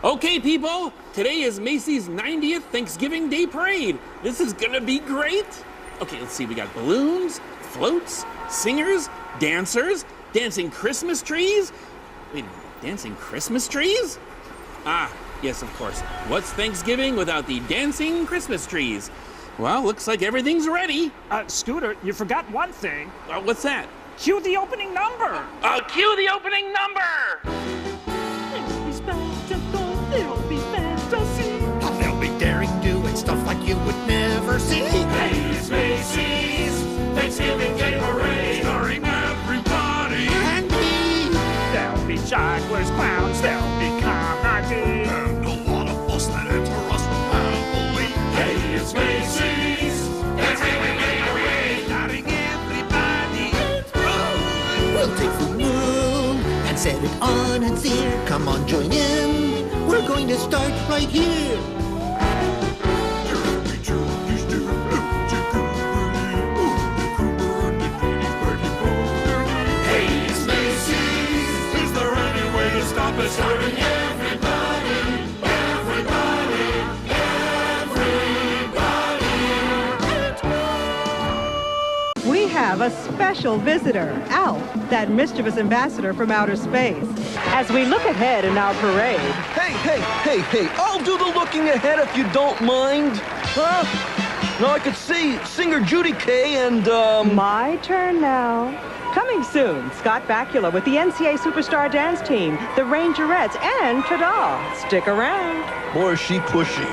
Okay, people, today is Macy's 90th Thanksgiving Day Parade. This is gonna be great. Okay, let's see, we got balloons, floats, singers, dancers, dancing Christmas trees. Wait, dancing Christmas trees? Ah, yes, of course. What's Thanksgiving without the dancing Christmas trees? Well, looks like everything's ready. Scooter, you forgot one thing. What's that? Cue the opening number. Cue the opening number! There'll be fantasy. They'll be daring, doing stuff like you would never see. Hey, it's Macy's Thanksgiving Day Parade, starring everybody. And me. There'll be jugglers, clowns, there'll be comedy. And a lot of us that enter us from happily. Hey, it's Macy's Thanksgiving Day Parade, starring everybody. We'll take the moon and set it on its ear. Come on, join in. We're going to start right here. Hey, it's Macy's. Is there any way to stop us? Starring everybody, everybody, everybody. We have a special visitor, ALF, that mischievous ambassador from outer space. As we look ahead in our parade... Hey, I'll do the looking ahead if you don't mind. Huh? Now I could see singer Judy Kay and, My turn now. Coming soon, Scott Bakula with the NCA Superstar Dance Team, the Rangerettes, and ta-da! Stick around. Boy, is she pushy.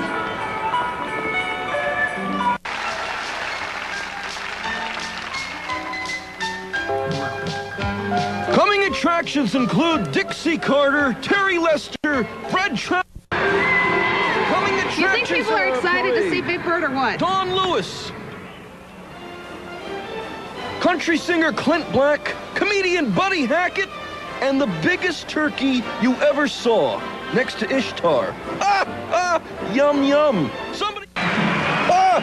Coming attractions include Dixie Carter, Terry Lester, Fred Trout. Coming attractions. You think people are excited to see Big Bird or what? Don Lewis. Country singer Clint Black, comedian Buddy Hackett, and the biggest turkey you ever saw, next to Ishtar. Yum, yum. Somebody... yeah!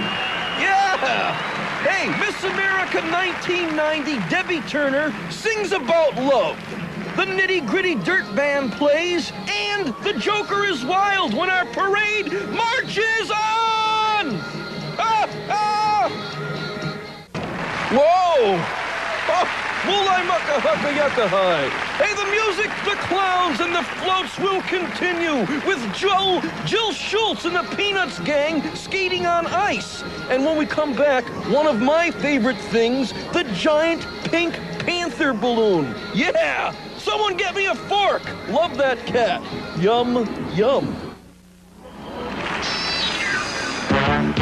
Hey, Miss America 1990, Debbie Turner, sings about love. The nitty-gritty dirt band plays, and the Joker is wild when our parade marches on! Whoa! Mulai mucka hucka yucka hi. Hey, the music, the clowns, and the floats will continue with Jill Schultz and the Peanuts gang skating on ice. And when we come back, one of my favorite things, the giant pink panther balloon. Yeah! Someone get me a fork! Love that cat. Yum, yum.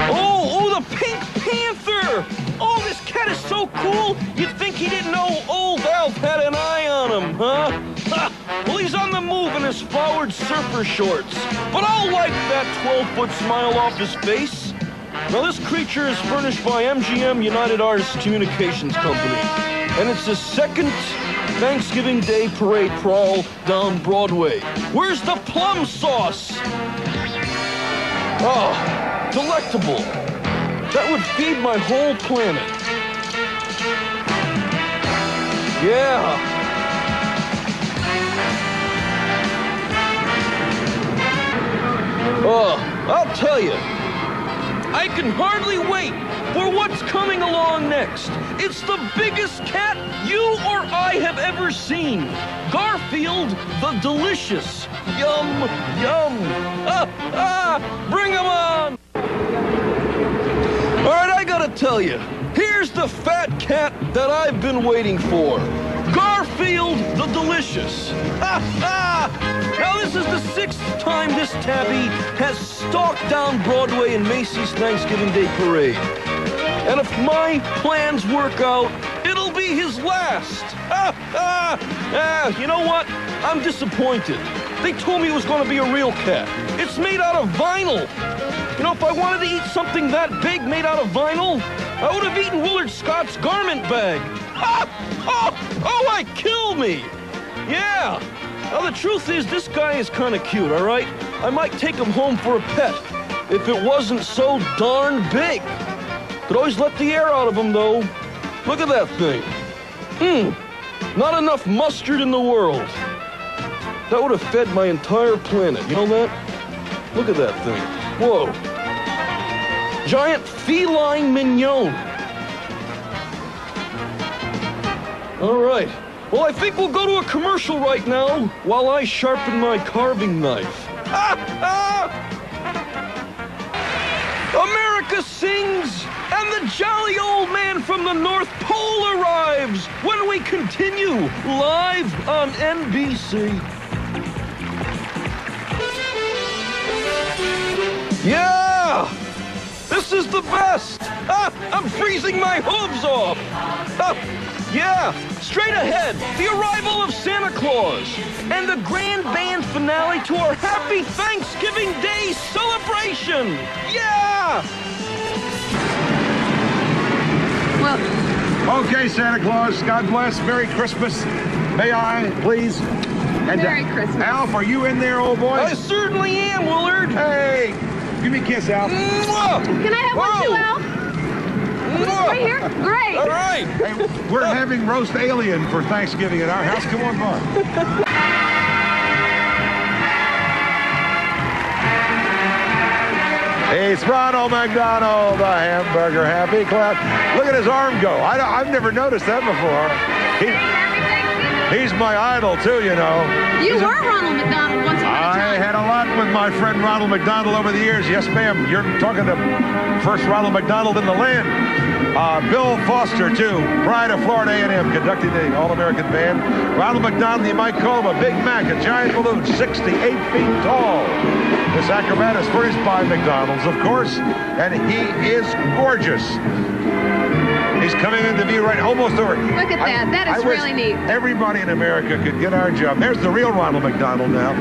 Oh, the pink panther! Oh, this cat is so cool, you'd think he didn't know old Alf had an eye on him, huh? Well, he's on the move in his flowered surfer shorts, but I'll wipe that 12-foot smile off his face. Now, this creature is furnished by MGM United Artists Communications Company, and it's his second Thanksgiving Day parade crawl down Broadway. Where's the plum sauce? Oh, delectable. That would feed my whole planet. Yeah. I'll tell you, I can hardly wait for what's coming along next. It's the biggest cat you or I have ever seen. Garfield the Delicious. Yum, yum. Bring him on. All right, I gotta tell you, here's the fat cat that I've been waiting for. Garfield the Delicious. Now, this is the 6th time this tabby has stalked down Broadway in Macy's Thanksgiving Day Parade. And if my plans work out, it'll be his last. You know what? I'm disappointed. They told me it was going to be a real cat. It's made out of vinyl. You know, if I wanted to eat something that big made out of vinyl, I would have eaten Willard Scott's garment bag. Kill me. Yeah. Now, the truth is, this guy is kind of cute, all right? I might take him home for a pet if it wasn't so darn big. Could always let the air out of him, though. Look at that thing. Not enough mustard in the world. That would have fed my entire planet. You know that? Look at that thing. Whoa. Giant feline mignon. All right. Well, I think we'll go to a commercial right now while I sharpen my carving knife. America sings, and the jolly old man from the North Pole arrives when we continue live on NBC. Yeah! This is the best! I'm freezing my hooves off! Yeah, straight ahead, the arrival of Santa Claus and the grand band finale to our Happy Thanksgiving Day celebration! Yeah! Well, Okay, Santa Claus, God bless, Merry Christmas. May I, please? And, Merry Christmas. Alf, are you in there, old boy? I certainly am, Willard! Hey, give me a kiss, Alf. Mwah! can I have one too, Al? Mwah! Right here? Great. All right! Hey, we're having roast alien for Thanksgiving at our house. Come on, by. It's Ronald McDonald, the hamburger happy clap. Look at his arm go. I've never noticed that before. He's my idol, too, you know. You were Ronald McDonald once upon a I time. had a lot with my friend Ronald McDonald over the years. Yes, ma'am. You're talking to first Ronald McDonald in the land. Bill Foster, too. Pride of Florida A&M, conducting the All-American Band. Ronald McDonald, you might call him a Big Mac, a giant balloon, 68 feet tall. This acrobat is furnished by McDonald's, of course, and he is gorgeous. He's coming into view right almost over. Look at that. That is wish really neat. Everybody in America could get our job. There's the real Ronald McDonald now.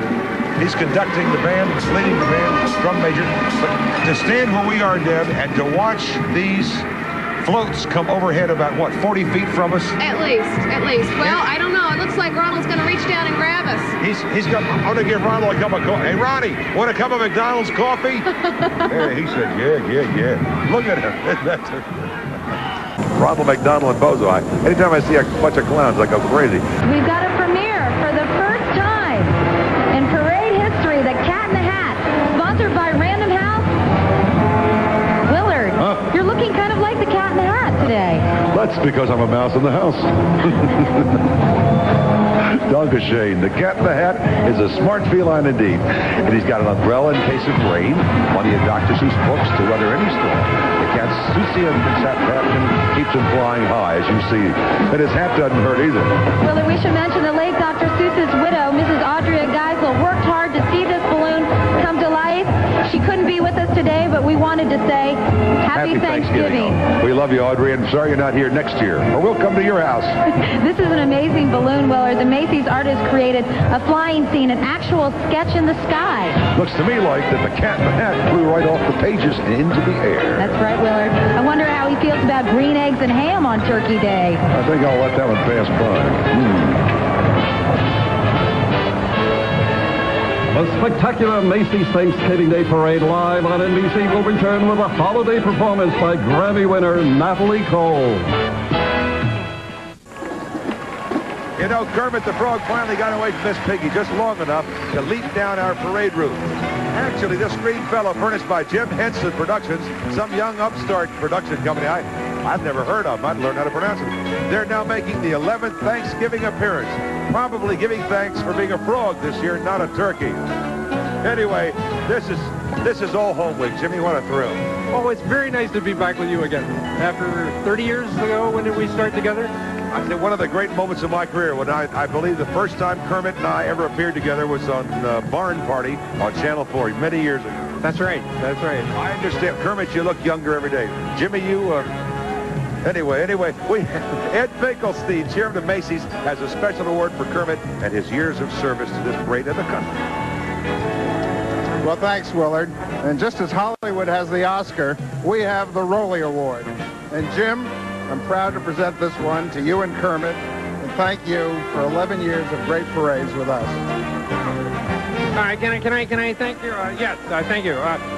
He's conducting the band, leading the band, drum major. But to stand where we are, Deb, and to watch these floats come overhead about, what, 40 feet from us? At least. Well, I don't know. It looks like Ronald's going to reach down and grab us. He's got, I'm going to give Ronald a cup of coffee. Hey, Ronnie, want a cup of McDonald's coffee? Yeah, he said, yeah. Look at him. Ronald McDonald and Bozo. Anytime I see a bunch of clowns, I go crazy. We've got a premiere for the first time in parade history, The Cat in the Hat, sponsored by Random House. Willard, you're looking kind of like the Cat in the Hat today. That's because I'm a mouse in the house. Dankeschön. The Cat in the Hat is a smart feline indeed. And he's got an umbrella in case of rain, plenty of Dr. Seuss books to weather any storm. The cat's Seussian hat keeps him flying high, as you see. And his hat doesn't hurt either. Willard, we should mention the late Dr. Seuss's widow, Mrs. Audrey Geisel, worked hard to see this balloon come to life. She couldn't be with us today, but we wanted to say Happy Thanksgiving. We love you, Audrey, and sorry you're not here next year, or we'll come to your house. This is an amazing balloon, Willard. The Macy's artist created a flying scene, an actual sketch in the sky. Looks to me like that the Cat in the Hat flew right off the pages and into the air. That's right, Willard. I wonder how he feels about green eggs and ham on Turkey Day. I think I'll let that one pass by. A spectacular Macy's Thanksgiving Day Parade live on NBC will return with a holiday performance by Grammy winner Natalie Cole. You know, Kermit the Frog finally got away from Miss Piggy just long enough to leap down our parade route. Actually, this green fellow, furnished by Jim Henson Productions, some young upstart production company I've never heard of. I'd learn how to pronounce it. They're now making the 11th Thanksgiving appearance, probably giving thanks for being a frog this year, not a turkey. Anyway, this is all home week. Jimmy, what a thrill. Oh, it's very nice to be back with you again. After 30 years ago, when did we start together? I think one of the great moments of my career when I believe the first time Kermit and I ever appeared together was on Barn Party on Channel 4 many years ago. That's right. I understand. Kermit, you look younger every day. Jimmy, you... Anyway, Ed Finkelstein, chairman of Macy's, has a special award for Kermit and his years of service to this great of the country. Well, thanks, Willard. And just as Hollywood has the Oscar, we have the Rollie Award. And Jim, I'm proud to present this one to you and Kermit in thank you for 11 years of great parades with us. Can I thank you? Yes, thank you.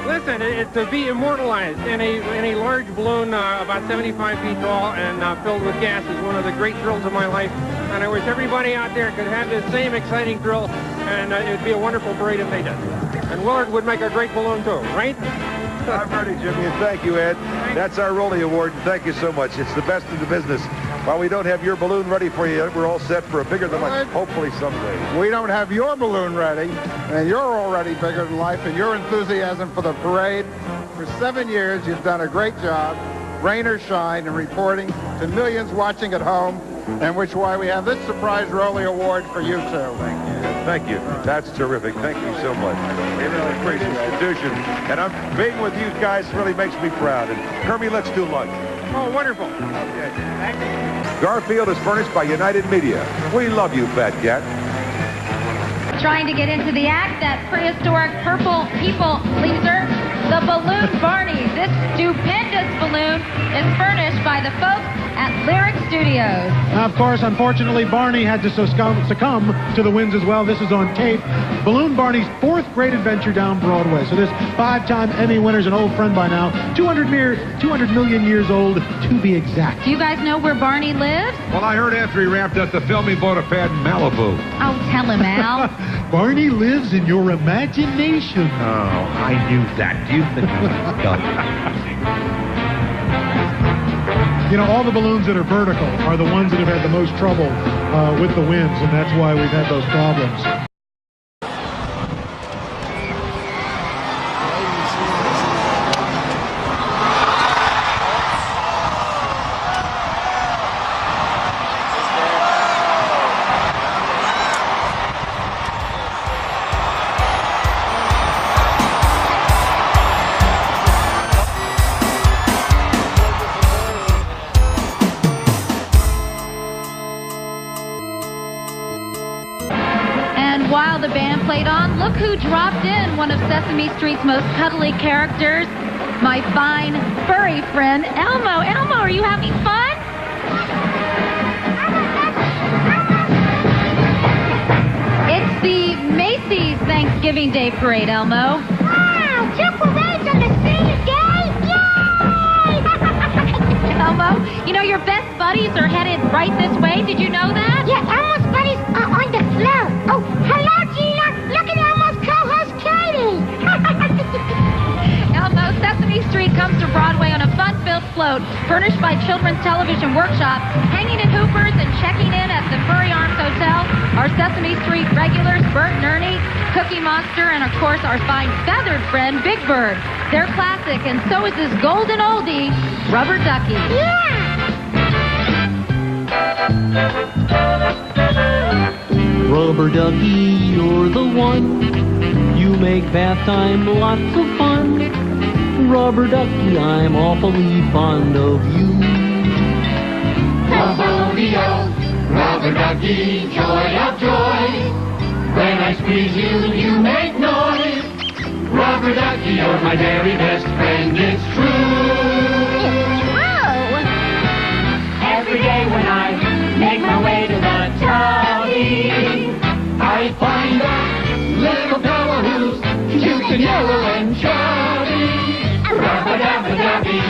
Listen, to be immortalized in a large balloon about 75 feet tall and filled with gas is one of the great thrills of my life. And I wish everybody out there could have this same exciting thrill, and it'd be a wonderful parade if they did. And Willard would make a great balloon too, right? I'm ready, Jimmy, and thank you, Ed. That's our Rolly Award, and thank you so much. It's the best in the business. While we don't have your balloon ready for you yet, we're all set for a bigger than life, hopefully someday. We don't have your balloon ready, and you're already bigger than life, and your enthusiasm for the parade. For 7 years, you've done a great job, rain or shine, in reporting to millions watching at home, and which is why we have this surprise Rolly Award for you too. Thank you. That's terrific. Thank you so much. We really appreciate the institution. And being with you guys really makes me proud. And Kermit, let's do lunch. Oh, wonderful. Okay. Thank you. Garfield is furnished by United Media. We love you, Fat Cat. Trying to get into the act, that prehistoric purple people pleaser, the balloon Barney. This stupendous balloon is furnished by the folks at Lyric Studios. Of course, unfortunately, Barney had to succumb to the winds as well. This is on tape. Balloon Barney's fourth great adventure down Broadway. So this 5-time Emmy winner's an old friend by now. 200 million years old, to be exact. Do you guys know where Barney lives? Well, I heard after he wrapped up the film, he bought a pad in Malibu. Oh, tell him, Al. Barney lives in your imagination. Oh, I knew that. Do you think I got it? You know, all the balloons that are vertical are the ones that have had the most trouble with the winds, and that's why we've had those problems. While the band played on, look who dropped in, one of Sesame Street's most cuddly characters, my fine, furry friend, Elmo. Elmo, are you having fun? It's the Macy's Thanksgiving Day Parade, Elmo. Wow, 2 parades on the same day? Yay! Elmo, you know your best buddies are headed right this way. Did you know that? Yeah, Elmo's buddies are on the floor. Oh, hello, Gina. Look at Elmo's co-host, Katie. Elmo, Sesame Street comes to Broadway on a fun-filled float furnished by Children's Television Workshop. Hanging in Hoopers and checking in at the Furry Arms Hotel are Sesame Street regulars Bert and Ernie, Cookie Monster, and of course our fine feathered friend Big Bird. They're classic, and so is this golden oldie, Rubber Ducky. Yeah! Rubber Ducky, you're the one. You make bath time lots of fun. Rubber Ducky, I'm awfully fond of you. Oh, Rubber Ducky, joy of joy. When I squeeze you, you make noise. Rubber Ducky, you're my very best friend, it's true. It's true. Every day when I make my way to the tubby, I find a little fellow who's cute and yellow and chubby. Rubber Ducky,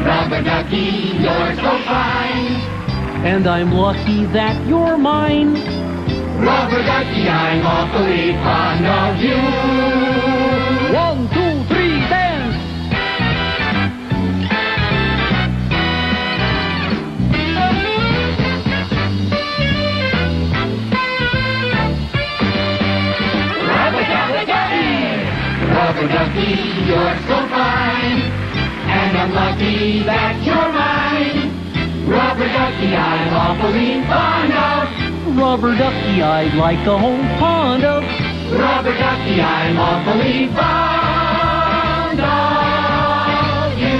Rubber Ducky, you're so fine. And I'm lucky that you're mine. Rubber Ducky, I'm awfully fond of you. 1, 2, 3, dance! Rubber Ducky, you're so fine, and I'm lucky that you're mine. Rubber Ducky, I'm awfully fond of. Rubber Ducky, I'd like the whole pond of. Rubber Ducky, I'm awfully fond of you.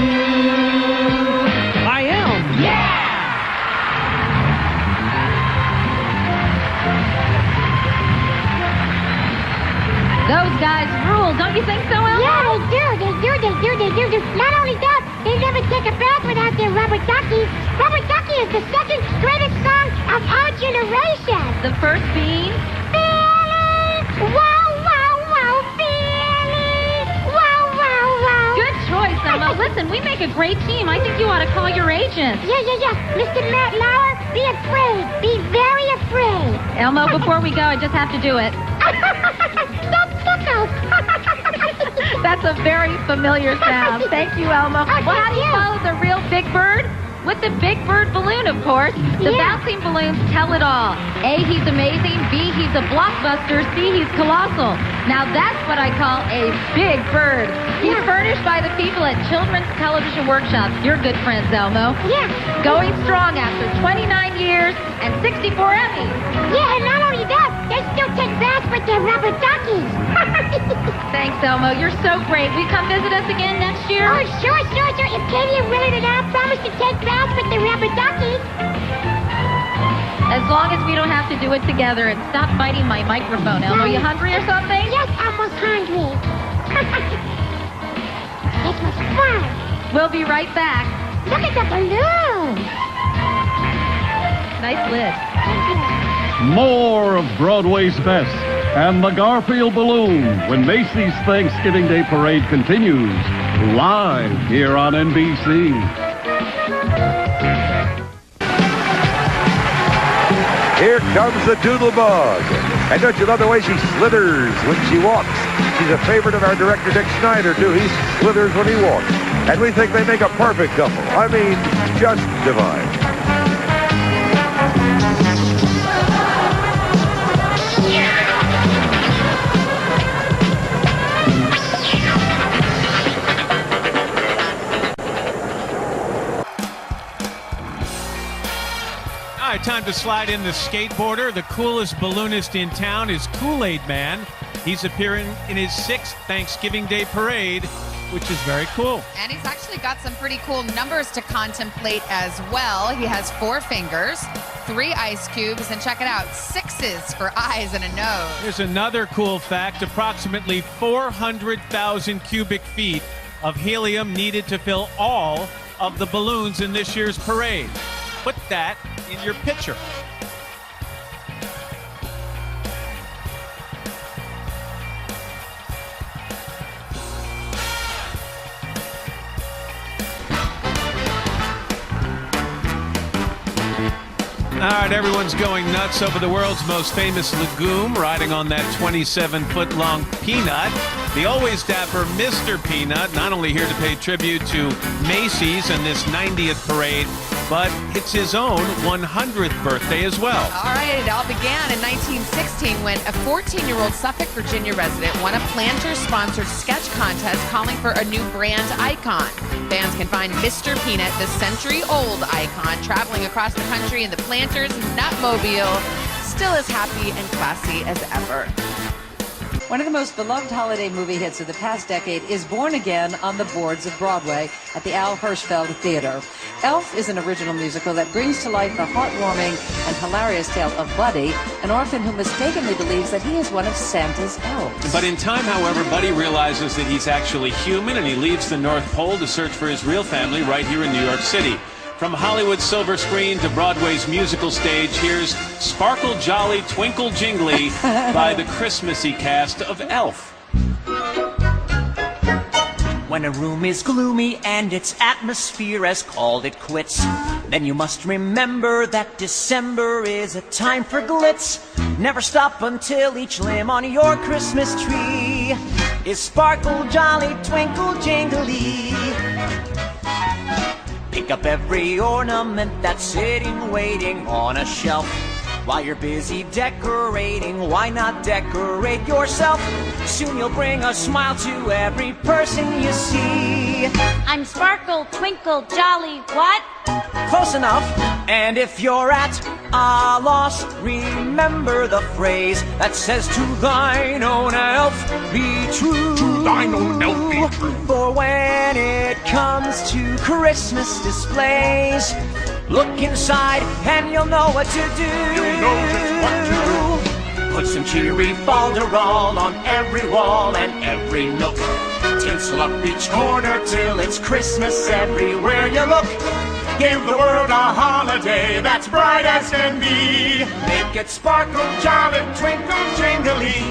I am. Yeah! Those guys rule, don't you think so, Elmo? Yeah, they do. Not only that, They never take a bath without their rubber ducky. Rubber ducky is the second greatest song of our generation. The first being? Feeling, wow, wow, wow, feeling, wow, wow, wow. Good choice, Elmo. Listen, we make a great team. I think you ought to call your agent. Yeah. Mr. Matt Lauer, be afraid. Be very afraid. Elmo, before we go, I just have to do it. That tickles. That's a very familiar sound. Thank you, Elmo. Well, how do you follow the real Big Bird? With the Big Bird balloon, of course. The bouncing balloons tell it all. A, he's amazing. B, he's a blockbuster. C, he's colossal. Now that's what I call a Big Bird. He's furnished by the people at Children's Television Workshops. You're good friends, Elmo. Yeah. Going strong after 29 years and 64 Emmys. Yeah, and not only that, they still take baths with their rubber duckies. Thanks, Elmo. You're so great. Will you come visit us again next year? Oh, sure. If Katie and Willard and I promise to take baths with the rubber duckies. As long as we don't have to do it together. And stop biting my microphone, Elmo. Are you hungry or something? Yes, almost hungry. This was fun. We'll be right back. Look at the balloon. Nice lid. More of Broadway's best and the Garfield balloon when Macy's Thanksgiving Day Parade continues live here on NBC. Here comes the Doodlebug. And don't you love the way she slithers when she walks? She's a favorite of our director, Dick Snyder, too. He slithers when he walks. And we think they make a perfect couple. I mean, just divine. All right, time to slide in the skateboarder. The coolest balloonist in town is Kool-Aid Man. He's appearing in his 6th Thanksgiving Day Parade, which is very cool. And he's actually got some pretty cool numbers to contemplate as well. He has 4 fingers, 3 ice cubes, and check it out, 6s for eyes and a nose. Here's another cool fact. Approximately 400,000 cubic feet of helium needed to fill all of the balloons in this year's parade. Put that in your picture. All right, everyone's going nuts over the world's most famous legume, riding on that 27-foot-long peanut. The always dapper Mr. Peanut, not only here to pay tribute to Macy's and this 90th parade, but it's his own 100th birthday as well. All right, it all began in 1916 when a 14-year-old Suffolk, Virginia resident won a Planters-sponsored sketch contest calling for a new brand icon. Fans can find Mr. Peanut, the century-old icon, traveling across the country in the Planters Nutmobile, still as happy and classy as ever. One of the most beloved holiday movie hits of the past decade is born again on the boards of Broadway at the Al Hirschfeld Theater. Elf is an original musical that brings to life the heartwarming and hilarious tale of Buddy, an orphan who mistakenly believes that he is one of Santa's elves. But in time, however, Buddy realizes that he's actually human, and he leaves the North Pole to search for his real family right here in New York City. From Hollywood's silver screen to Broadway's musical stage, here's Sparklejollytwinklejingley by the Christmassy cast of Elf. When a room is gloomy and its atmosphere has called it quits, then you must remember that December is a time for glitz. Never stop until each limb on your Christmas tree is sparkle, jolly, twinkle, jingly. Pick up every ornament that's sitting waiting on a shelf. While you're busy decorating, why not decorate yourself? Soon you'll bring a smile to every person you see. I'm sparkle, twinkle, jolly, what? Close enough. And if you're at a loss, remember the phrase that says, to thine own elf be true. To thine own elf be true. For when it comes to Christmas displays, look inside and you'll know what to do. You'll know just what to do. Put some cheery folderol on every wall and every nook. tinsel up each corner till it's Christmas everywhere you look. Give the world a holiday that's bright as can be. Make it sparkle, jolly, twinkle, jingly.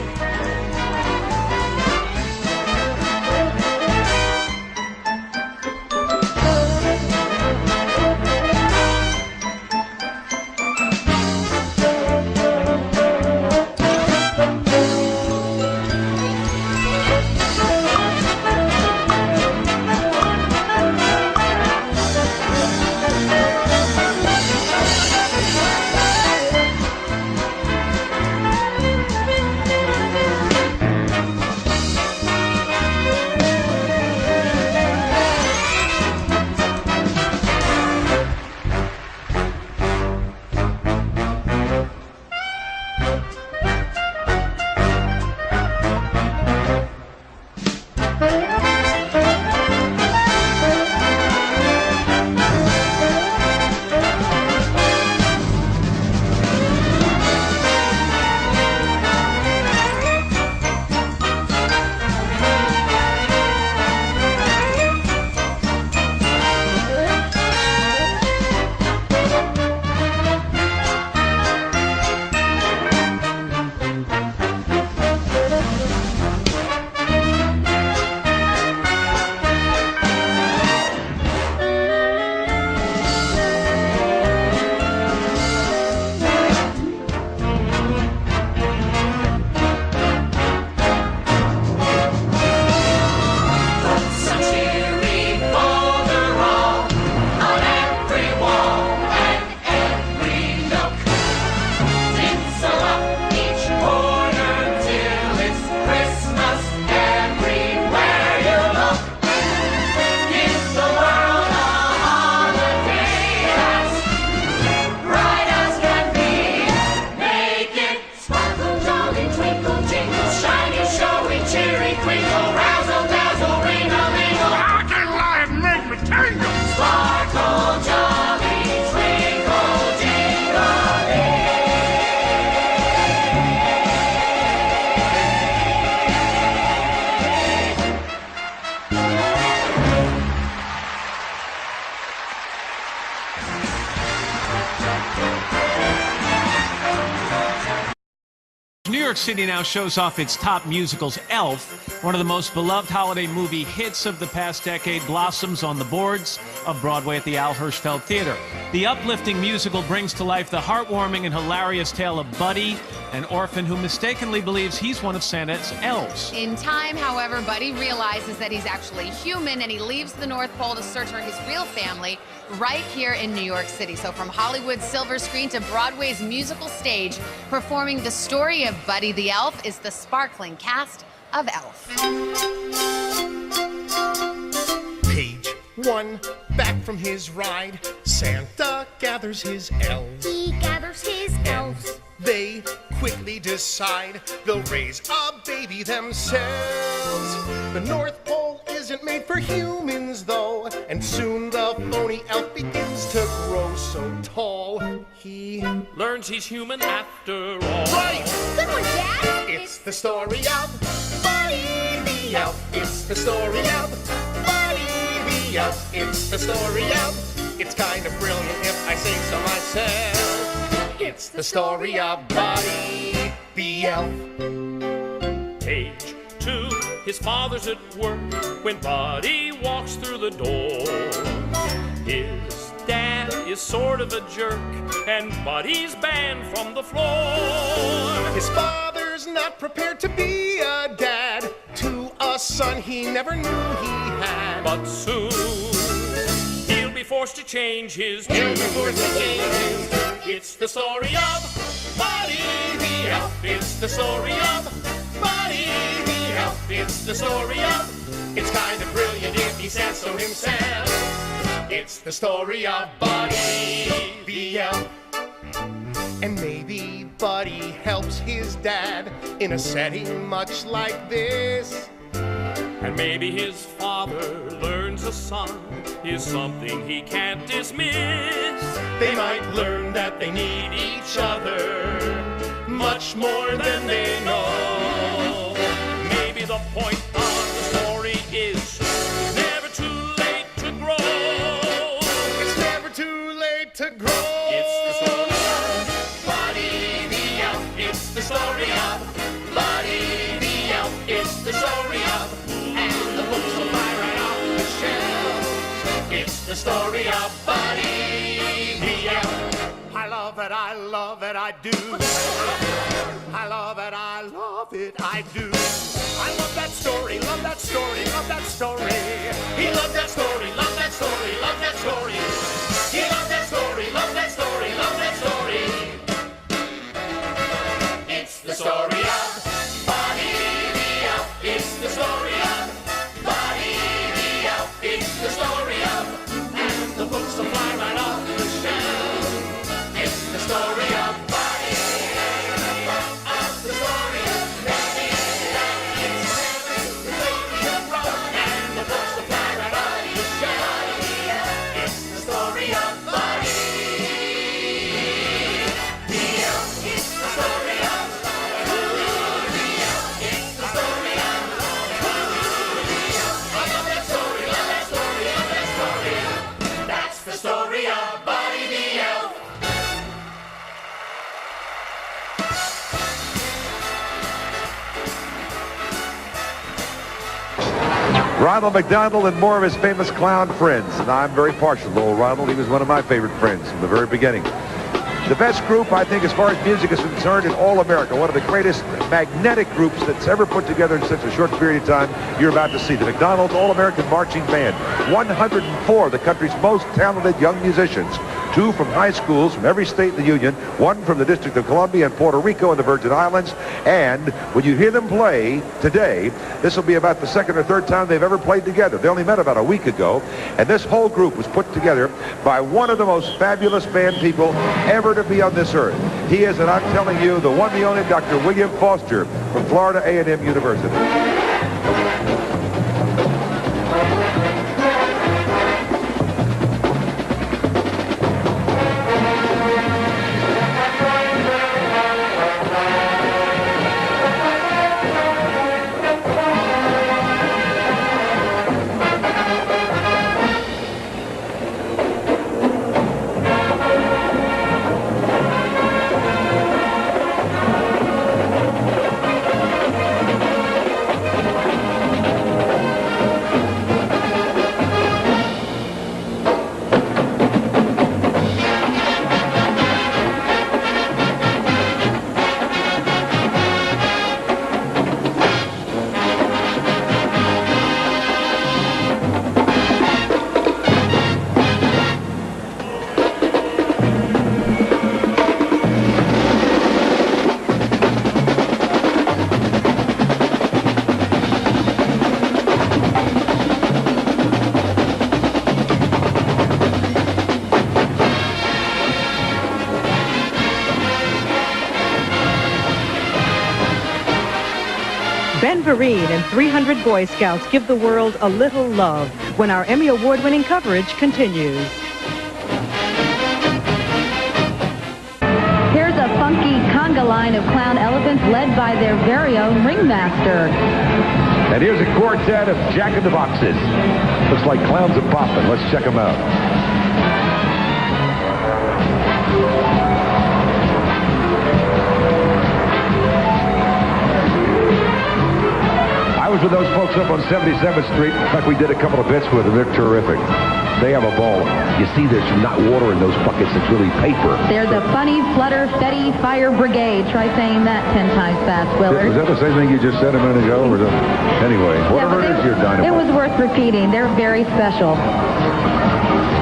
New York City now shows off its top musicals. Elf, one of the most beloved holiday movie hits of the past decade, blossoms on the boards of Broadway at the Al Hirschfeld Theater. The uplifting musical brings to life the heartwarming and hilarious tale of Buddy, an orphan who mistakenly believes he's one of Santa's elves. In time, however, Buddy realizes that he's actually human, and he leaves the North Pole to search for his real family right here in New York City. So from Hollywood's silver screen to Broadway's musical stage, performing the story of Buddy the Elf is the sparkling cast of Elf. Page 1, back from his ride, Santa gathers his elves. He gathers his elves. They quickly decide they'll raise a baby themselves. The North Pole isn't made for humans, though, and soon the phony elf begins to grow so tall. He learns he's human after all. Right! Good one, Dad! It's the story of Buddy the Elf. It's the story of Buddy the Elf. It's the story of... It's kind of brilliant if I say so myself. It's the story of Buddy the Elf. Page 2, his father's at work when Buddy walks through the door. His dad is sort of a jerk, and Buddy's banned from the floor. His father's not prepared to be a dad to a son he never knew he had. But soon he'll be forced to change his tune. It's the story of Buddy the Elf. It's the story of Buddy the Elf. It's the story of... It's kind of brilliant if he says so himself. It's the story of Buddy the Elf. And maybe Buddy helps his dad in a setting much like this. And maybe his father learns a son is something he can't dismiss. They might learn that they need each other much more than they know. Maybe the point of the story is story of, and the books will fly right off the shelves. It's the story of Buddy the Elf. I love it, I love it, I do. I love it, I love it, I do. I love that story, love that story, love that story. He loved that story, loved that story, loved that story. He loved that story, loved that story, loved that story. It's the story of Buddy the Elf. It's the story of Buddy the Elf. It's the story of, and the books will fly right off the shelf. It's the story of Buddy of the story of Buddy. It's the story of Road, and the books will fly right off the shelf. It's the story of Buddy the Elf. It's the story of the story of Buddy the Elf. Ronald McDonald and more of his famous clown friends. And I'm very partial to old Ronald. He was one of my favorite friends from the very beginning. The best group, I think, as far as music is concerned in all America. One of the greatest magnetic groups that's ever put together in such a short period of time you're about to see. The McDonald's All-American Marching Band. 104 of the country's most talented young musicians. 2 from high schools from every state in the Union. 1 from the District of Columbia and Puerto Rico and the Virgin Islands. And when you hear them play today, this will be about the second or third time they've ever played together. They only met about a week ago. And this whole group was put together by one of the most fabulous band people ever to be on this earth. He is, and I'm telling you, the one, the only Dr. William Foster from Florida A&M University. Vereen and 300 Boy Scouts give the world a little love when our Emmy Award-winning coverage continues. Here's a funky conga line of clown elephants led by their very own ringmaster. And here's a quartet of Jack in the Boxes. Looks like clowns are popping. Let's check them out. I was with those folks up on 77th Street. In fact, we did a couple of bits with them. They're terrific. They have a ball. You see, there's not water in those buckets. It's really paper. They're the Funny Flutter Fetty Fire Brigade. Try saying that 10 times fast, Willard. Was that the same thing you just said a minute ago? Or anyway, whatever it is, you're dynamite. It was worth repeating. They're very special.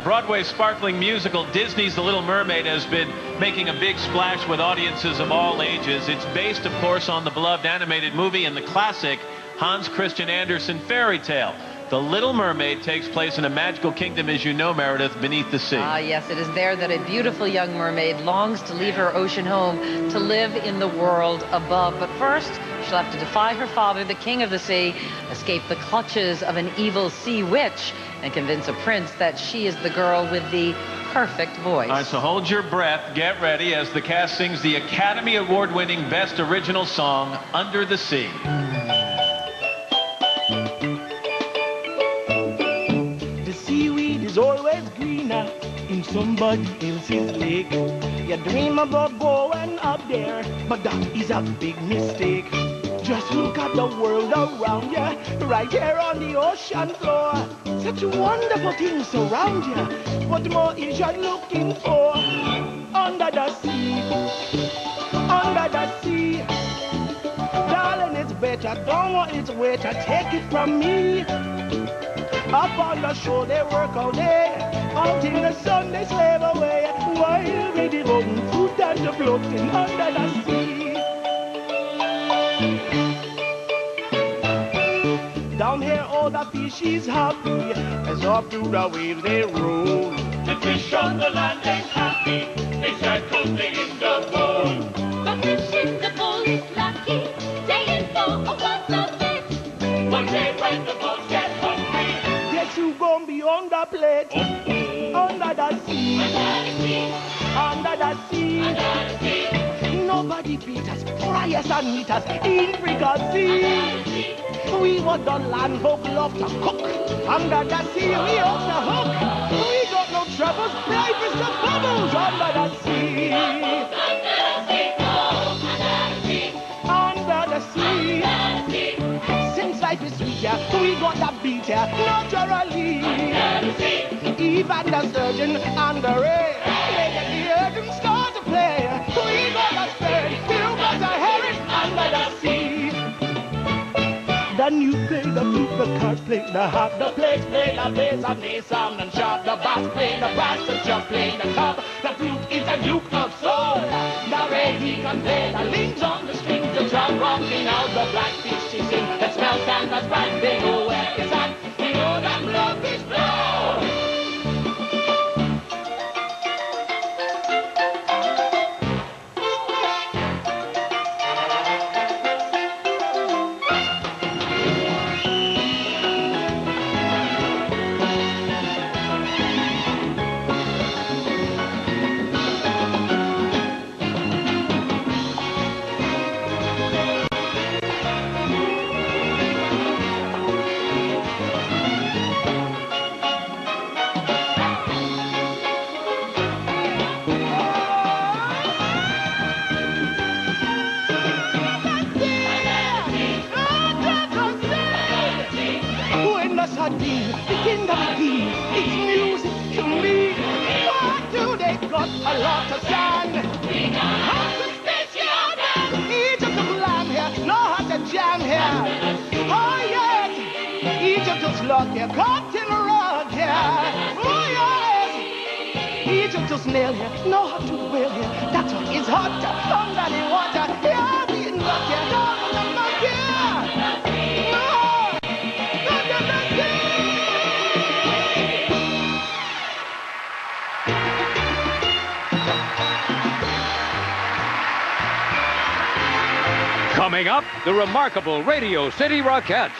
Broadway's sparkling musical Disney's The Little Mermaid has been making a big splash with audiences of all ages. It's based, of course, on the beloved animated movie and the classic Hans Christian Andersen fairy tale. The Little Mermaid takes place in a magical kingdom, as you know, Meredith, beneath the sea. Ah, yes, it is there that a beautiful young mermaid longs to leave her ocean home to live in the world above. But first, she'll have to defy her father, the king of the sea, escape the clutches of an evil sea witch, and convince a prince that she is the girl with the perfect voice. All right, so hold your breath, get ready, as the cast sings the Academy Award-winning Best Original Song, Under the Sea. Is always greener in somebody else's lake. You dream about going up there, but that is a big mistake. Just look at the world around you, right here on the ocean floor. Such wonderful things surround you. What more is you looking for? Under the sea, under the sea. Darling, it's better, don't want its way to take it from me. Up on the shore they work all day, out in the sun they slave away, while we devoting food and the floating under the sea. Down here all the fish is happy, as up through the waves they roll. The fish on the land ain't happy, they start coasting in the bowl. The fish in the bowl is lucky, staying for a once a bit. One day when the boats get hungry, guess who gon' be on the plate? Under the sea, under the sea, under the sea. Nobody beat us, fry us and meet us in fricassee. We want the land folk love to cook. Under the sea, we off the hook. We got no troubles, life is the bubbles under the sea. Under the sea. Since life is sweet, yeah, we got the beat, yeah, naturally. Even the surgeon and the ray, make the urchin start to play. We got the spirit, you got the herring under the sea. Then you play the flute, the cards play the harp, the plates play the bass, and they sound and sharp. The bass play the brass, the drum play the top. The flute is a duke of soul. The ray he can play the links on the strings, the drum rocking out the blackfish she sing. The smells and the spat, they know where it's at. We know that blowfish blow. A lot of sand. How to stitch your dance. Egypt of lamb here, know how to jam here. Oh yes, Egypt of slug here, caught in a rug here. Oh yes, Egypt of snail here, know how to whale here. That's what is hot under the water. Yeah, we in luck here, down on the muck here. Oh, under the sea. Coming up, the remarkable Radio City Rockettes.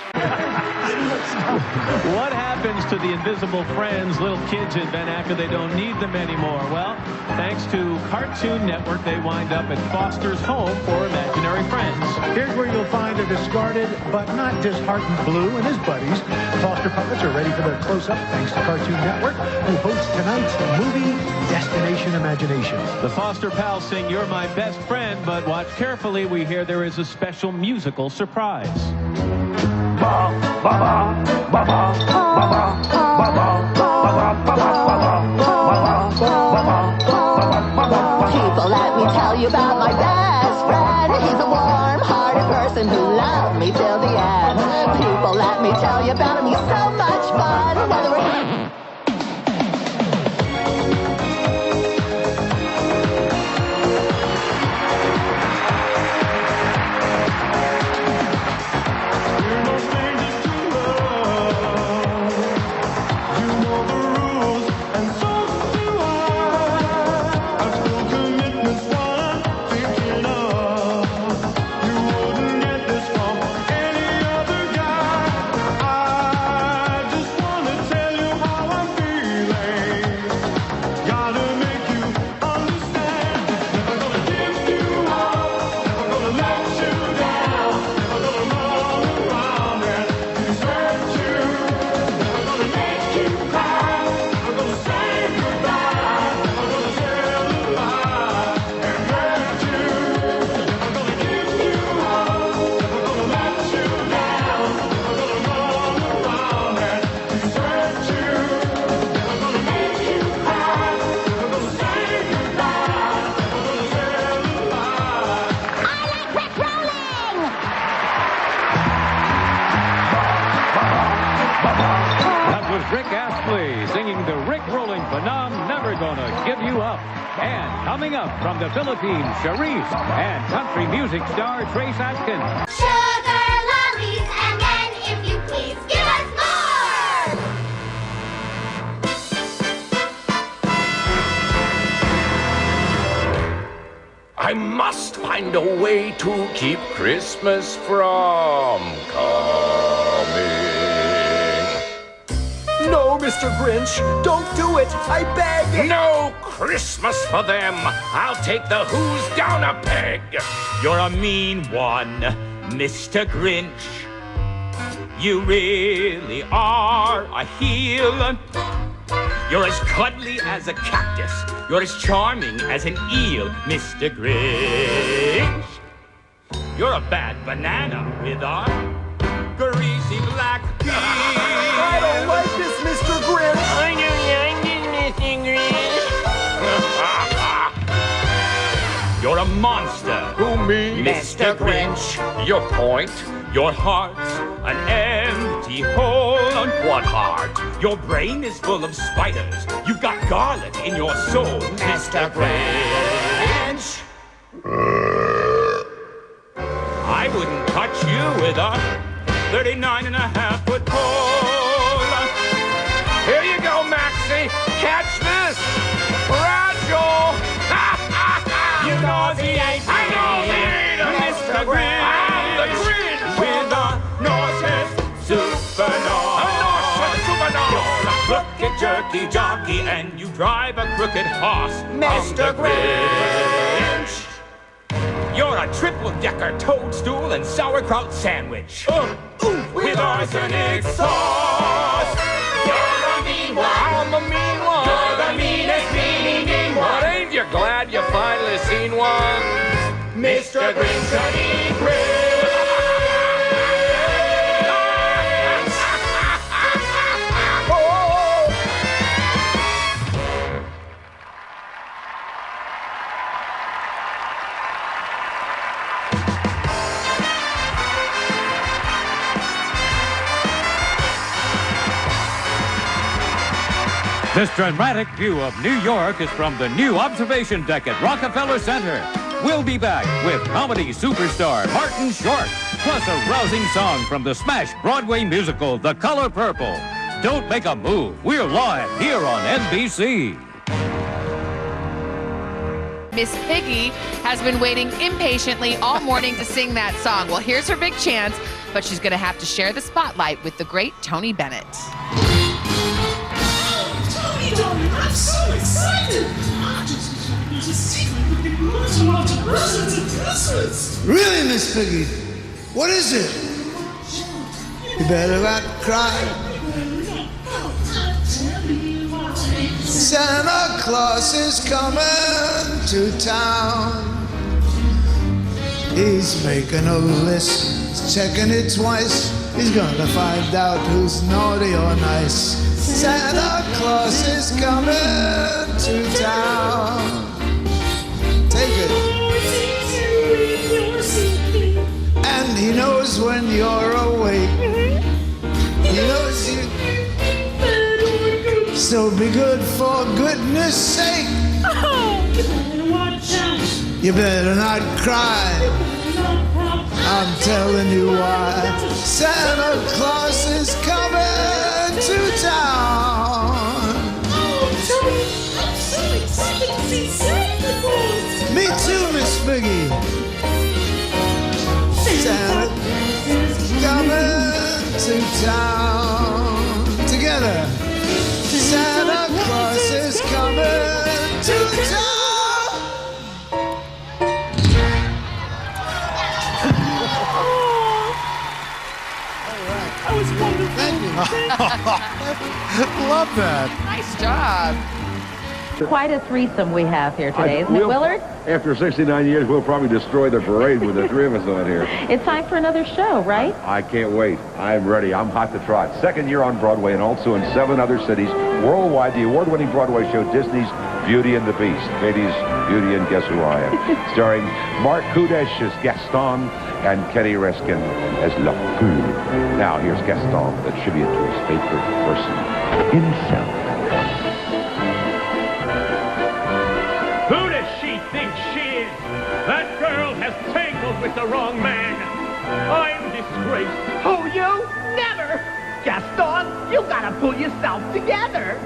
What happens to the invisible friends little kids invent after they don't need them anymore? Well, thanks to Cartoon Network, they wind up at Foster's home for imaginary friends. Here's where you'll find a discarded but not disheartened Blue and his buddies. Foster puppets are ready for their close-up thanks to Cartoon Network, who hosts tonight's movie Destination Imagination. The Foster pals sing You're My Best Friend, but watch carefully. We hear there is a special musical surprise. People, let me tell you about my best friend. He's a warm-hearted person who loved me till the end. People, let me tell you about him. He's so much fun. Whether we're... Here's Rick Astley singing the Rick-rolling phenom, Never Gonna Give You Up. And coming up from the Philippines, Charisse and country music star Trace Atkins. Sugar lollies, and then, if you please, give us more! I must find a way to keep Christmas from coming. No, Mr. Grinch, don't do it. I beg. No Christmas for them. I'll take the Who's down a peg. You're a mean one, Mr. Grinch. You really are a heel. You're as cuddly as a cactus. You're as charming as an eel, Mr. Grinch. You're a bad banana with a greasy black peel. I don't like this, Mr. Grinch. I don't like this, Mr. Grinch. You're a monster. Who, me? Mr. Grinch. Your point? Your heart's an empty hole. What heart? Your brain is full of spiders. You've got garlic in your soul, Mr. Grinch. I wouldn't touch you with a 39.5-foot pole. Here you go, Maxie. Catch this. Fragile. You nauseate me. I nauseate him. Mr. Grinch. I'm the Grinch. With a nauseous super-nose. You're a crooked jerky jockey and you drive a crooked horse, Mr. Grinch. You're a triple-decker toadstool and sauerkraut sandwich with arsenic sauce. You're a mean one. I'm a mean one. You're the meanest mean one. But ain't you glad you finally seen one? Mr. Grinch, Grinch. This dramatic view of New York is from the new observation deck at Rockefeller Center. We'll be back with comedy superstar Martin Short, plus a rousing song from the smash Broadway musical The Color Purple. Don't make a move. We're live here on NBC. Miss Piggy has been waiting impatiently all morning to sing that song. Well, here's her big chance, but she's going to have to share the spotlight with the great Tony Bennett. I'm so excited! I just Really, Miss Piggy? What is it? You better not cry. Santa Claus is coming to town. He's making a list, he's checking it twice. He's gonna find out who's naughty or nice. Santa Claus is coming to town. Take it. And he knows when you're awake. He knows you. So be good for goodness sake. You better not cry. I'm telling you why. Santa Claus is coming to town. I'm so excited to see Santa Claus. Me too, Miss Piggy. Santa coming to town. Together. Santa Claus is coming to town. That was wonderful. Thank you. Love that. Nice job. Quite a threesome we have here today, isn't it, Willard? After 69 years, we'll probably destroy the parade with the three of us on here. It's time for another show, right? I can't wait. I'm ready. I'm hot to trot. Second year on Broadway and also in 7 other cities worldwide. The award-winning Broadway show, Disney's Beauty and the Beast. Katie's Beauty and Guess Who I Am. Starring Mark Kudesh as Gaston and Kenny Reskin as LaFou. Now, here's Gaston with a tribute to his favorite person himself. Who does she think she is? That girl has tangled with the wrong man. I'm disgraced. Who, you? Never! Gaston, you gotta pull yourself together.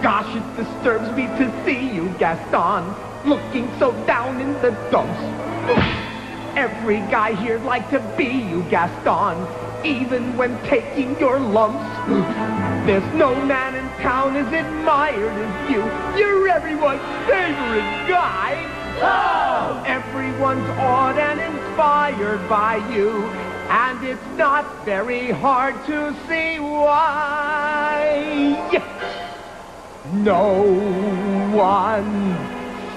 Gosh, it disturbs me to see you, Gaston, looking so down in the dumps. Every guy here'd like to be you, Gaston, even when taking your lumps. There's no man in town as admired as you. You're everyone's favorite guy. Oh! Everyone's awed and inspired by you, and it's not very hard to see why. No one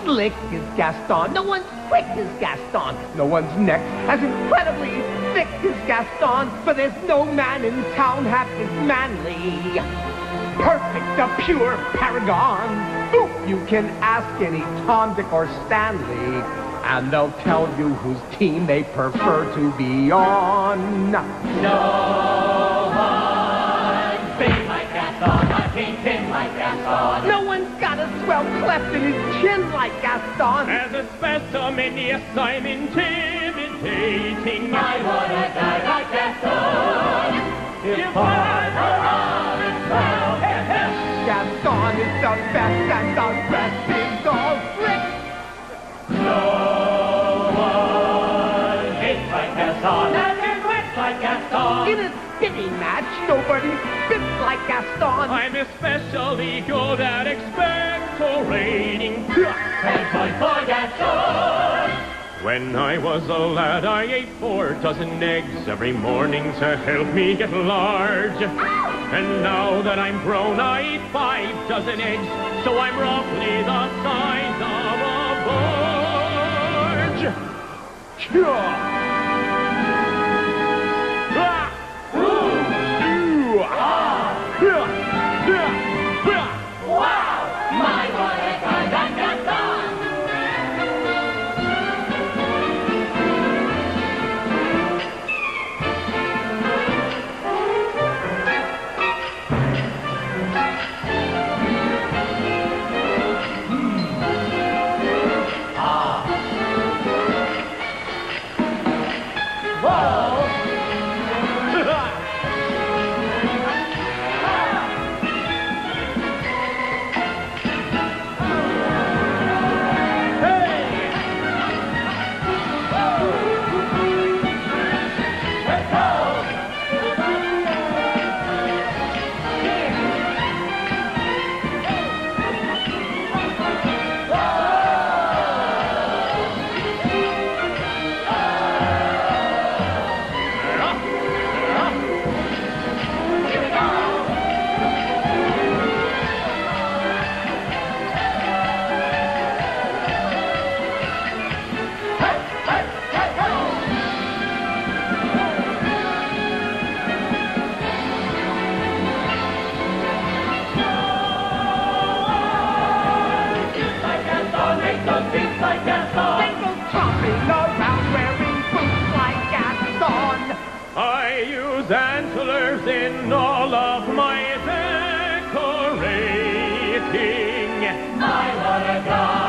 slick as Gaston. No one's quick as Gaston. No one's neck as incredibly thick as Gaston. But there's no man in town half as manly. Perfect, a pure paragon. Ooh, you can ask any Tom, Dick, or Stanley, and they'll tell you whose team they prefer to be on. No one sings like Gaston, a kingpin like Gaston. No one's got a swell cleft in his chin like Gaston. As a specimen, yes, I'm intimidating. I want a guy like Gaston. If I were honest, well, Gaston is the best and the rest is all slick. No one hates like Gaston, nothing quits like Gaston. In a spitting match, nobody spits like Gaston. I'm especially good at expectorating. 10 points for Gaston. When I was a lad, I ate 4 dozen eggs every morning to help me get large. And now that I'm grown, I eat 5 dozen eggs, so I'm roughly the size of a barge. Wow! My, what a guy like Gaston! Antlers in all of my decorating. My, what a guy!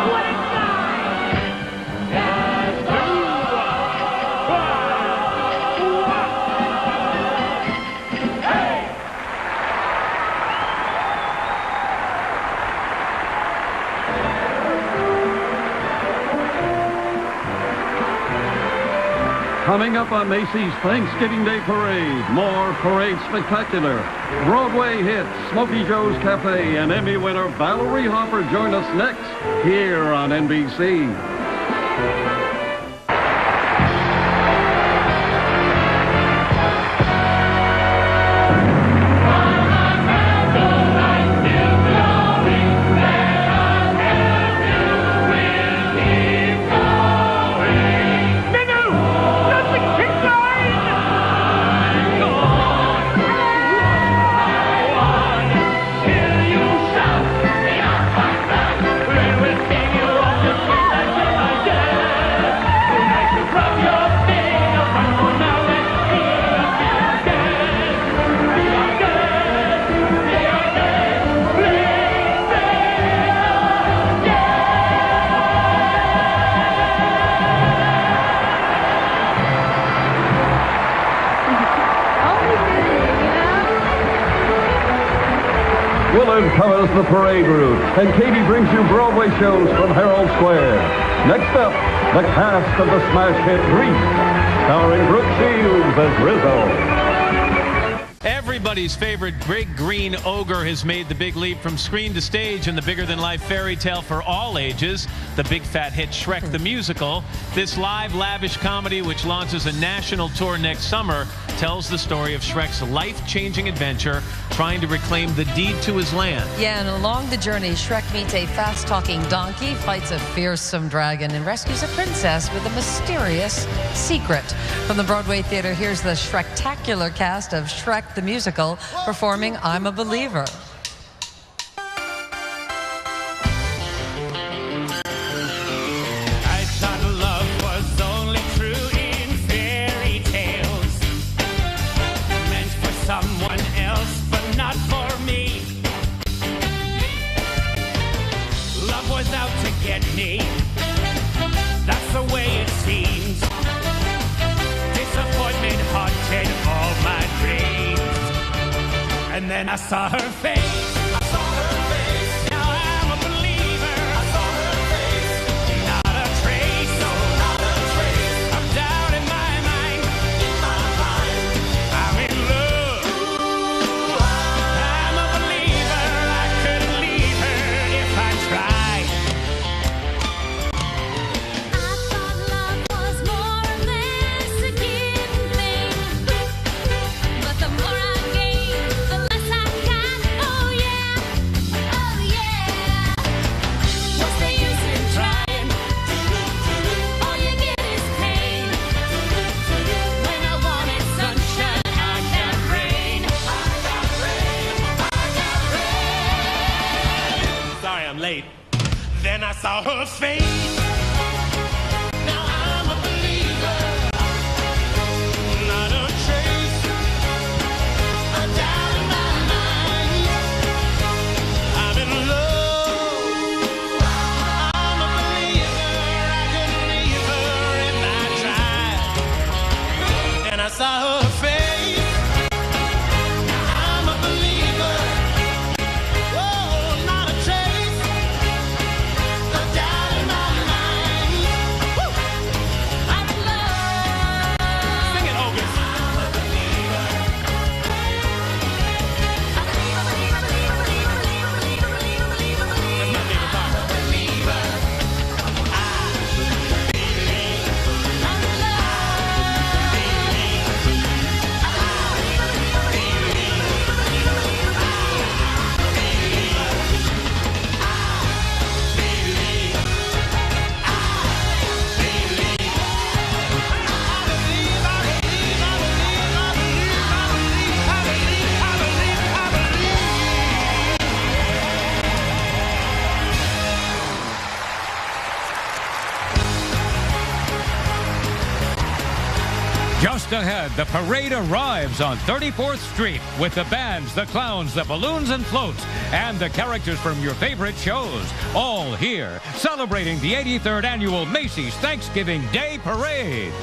What a guy! Hey! Coming up on Macy's Thanksgiving Day Parade, more Parade Spectacular. Broadway hits, Smokey Joe's Cafe, and Emmy winner Valerie Hopper join us next here on NBC. Nice Willard covers the parade route, and Katie brings you Broadway shows from Herald Square. Next up, the cast of the smash hit Grease, starring Brooke Shields as Rizzo. Everybody's favorite big green ogre has made the big leap from screen to stage in the bigger-than-life fairy tale for all ages, the big fat hit Shrek the Musical. This live, lavish comedy, which launches a national tour next summer, tells the story of Shrek's life-changing adventure trying to reclaim the deed to his land. Yeah, and along the journey, Shrek meets a fast-talking donkey, fights a fearsome dragon, and rescues a princess with a mysterious secret. From the Broadway Theater, here's the Shrektacular cast of Shrek the Musical performing I'm a Believer. I thought love was only true in fairy tales, meant for someone else, but not for me. Love was out to get me, that's the way it seems. Disappointment haunted all my dreams. And then I saw her face. I saw her face. Now I'm a believer. I saw her face. Not a trace. No, not a trace. I'm down in my mind. In my mind. I'm in love. Ooh, I'm a believer. I couldn't leave her if I tried. I thought love was more or less a given thing. But the more I gave, the less I got. Oh yeah, oh yeah. What's the use in trying? All you get is pain. When I wanted sunshine, I got rain. I got rain. I got rain. Sorry, I'm late. Then I saw her face. Now I'm a believer. Not a trace. A doubt in my mind. I'm in love. I'm a believer. I couldn't leave her if I tried. And I saw her face. I'm a believer. Oh, not a trace. A doubt in my mind. Woo. I'm in love. Sing it, August. I'm a believer. That's my favorite part. I'm a believer. Just ahead, the parade arrives on 34th Street with the bands, the clowns, the balloons and floats, and the characters from your favorite shows. All here, celebrating the 83rd annual Macy's Thanksgiving Day Parade.